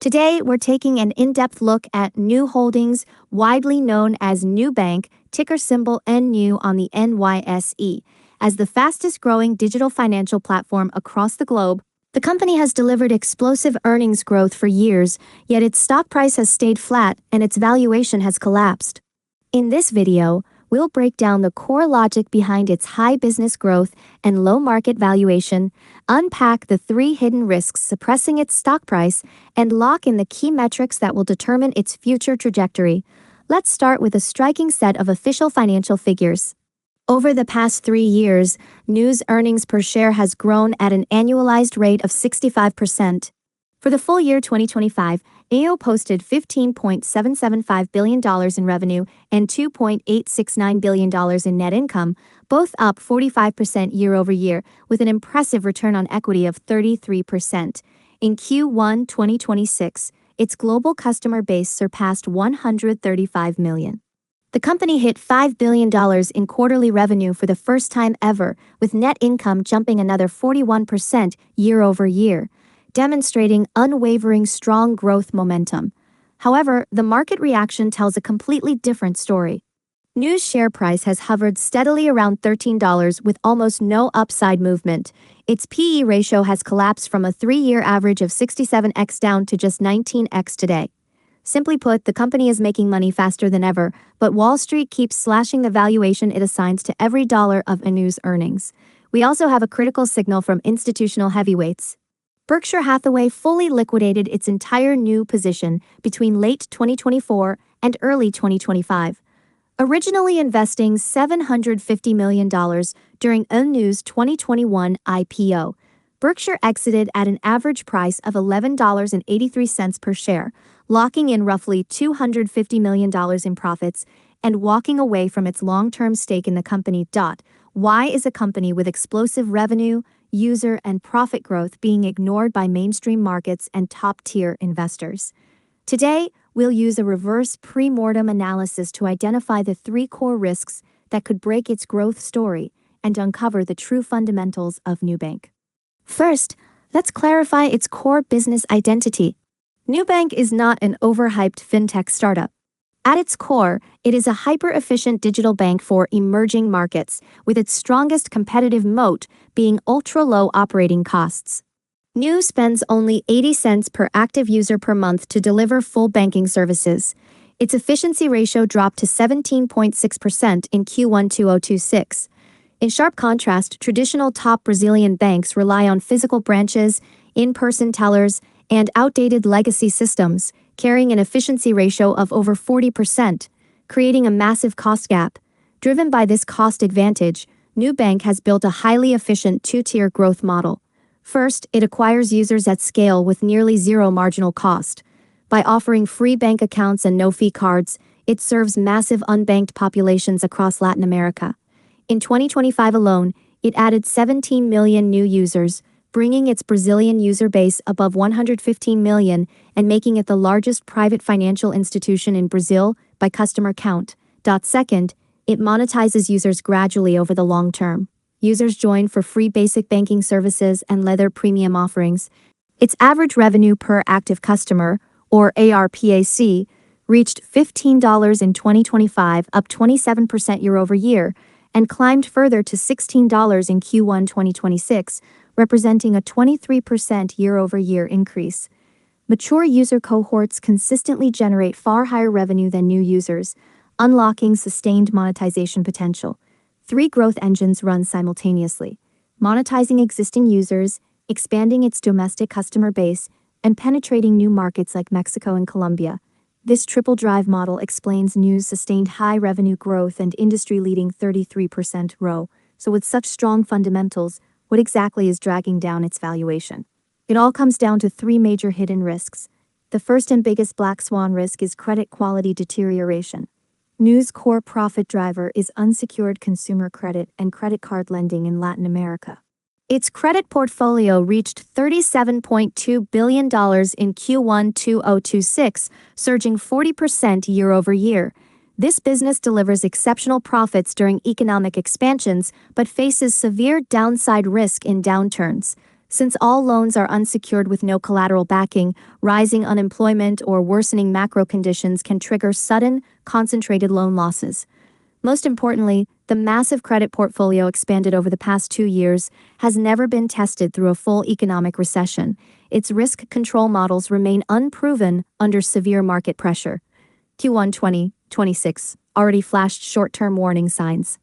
Today, we're taking an in-depth look at Nu Holdings, widely known as Nubank, ticker symbol NU on the NYSE. As the fastest-growing digital financial platform across the globe, the company has delivered explosive earnings growth for years, yet its stock price has stayed flat and its valuation has collapsed. In this video, we'll break down the core logic behind its high business growth and low market valuation, unpack the three hidden risks suppressing its stock price, and lock in the key metrics that will determine its future trajectory. Let's start with a striking set of official financial figures. Over the past 3 years, Nu's earnings per share has grown at an annualized rate of 65%. For the full year 2025, AO posted $15.775 billion in revenue and $2.869 billion in net income, both up 45% year-over-year, with an impressive return on equity of 33%. In Q1 2026, its global customer base surpassed 135 million. The company hit $5 billion in quarterly revenue for the first time ever, with net income jumping another 41% year-over-year, demonstrating unwavering strong growth momentum. However, the market reaction tells a completely different story. Nu's share price has hovered steadily around $13 with almost no upside movement. Its PE ratio has collapsed from a 3-year average of 67x down to just 19x today. Simply put, the company is making money faster than ever, but Wall Street keeps slashing the valuation it assigns to every dollar of Nu's earnings. We also have a critical signal from institutional heavyweights. Berkshire Hathaway fully liquidated its entire Nu position between late 2024 and early 2025. Originally investing $750 million during Nu's 2021 IPO, Berkshire exited at an average price of $11.83 per share, locking in roughly $250 million in profits and walking away from its long-term stake in the company. Why is a company with explosive revenue, user, and profit growth being ignored by mainstream markets and top-tier investors? Today, we'll use a reverse pre-mortem analysis to identify the 3 core risks that could break its growth story and uncover the true fundamentals of Nubank. First, let's clarify its core business identity. Nubank is not an overhyped fintech startup. At its core, it is a hyper-efficient digital bank for emerging markets, with its strongest competitive moat being ultra-low operating costs. Nu spends only 80 cents per active user per month to deliver full banking services. Its efficiency ratio dropped to 17.6% in Q1 2026. In sharp contrast, traditional top Brazilian banks rely on physical branches, in-person tellers, and outdated legacy systems, carrying an efficiency ratio of over 40%, creating a massive cost gap. Driven by this cost advantage, Nubank has built a highly efficient 2-tier growth model. First, it acquires users at scale with nearly zero marginal cost. By offering free bank accounts and no-fee cards, it serves massive unbanked populations across Latin America. In 2025 alone, it added 17 million new users, bringing its Brazilian user base above 115 million and making it the largest private financial institution in Brazil by customer count. Second, it monetizes users gradually over the long term. Users join for free basic banking services and leather premium offerings. Its average revenue per active customer, or ARPAC, reached $15 in 2025, up 27% year-over-year, and climbed further to $16 in Q1 2026, representing a 23% year-over-year increase. Mature user cohorts consistently generate far higher revenue than new users, unlocking sustained monetization potential. 3 growth engines run simultaneously: monetizing existing users, expanding its domestic customer base, and penetrating new markets like Mexico and Colombia. This triple drive model explains Nu's sustained high revenue growth and industry-leading 33% ROE. So with such strong fundamentals, what exactly is dragging down its valuation? It all comes down to 3 major hidden risks. The first and biggest black swan risk is credit quality deterioration. Nu's core profit driver is unsecured consumer credit and credit card lending in Latin America. Its credit portfolio reached $37.2 billion in Q1 2026, surging 40% year-over-year. This business delivers exceptional profits during economic expansions, but faces severe downside risk in downturns. Since all loans are unsecured with no collateral backing, rising unemployment or worsening macro conditions can trigger sudden, concentrated loan losses. Most importantly, the massive credit portfolio expanded over the past 2 years has never been tested through a full economic recession. Its risk control models remain unproven under severe market pressure. Q1 2026 already flashed short-term warning signs.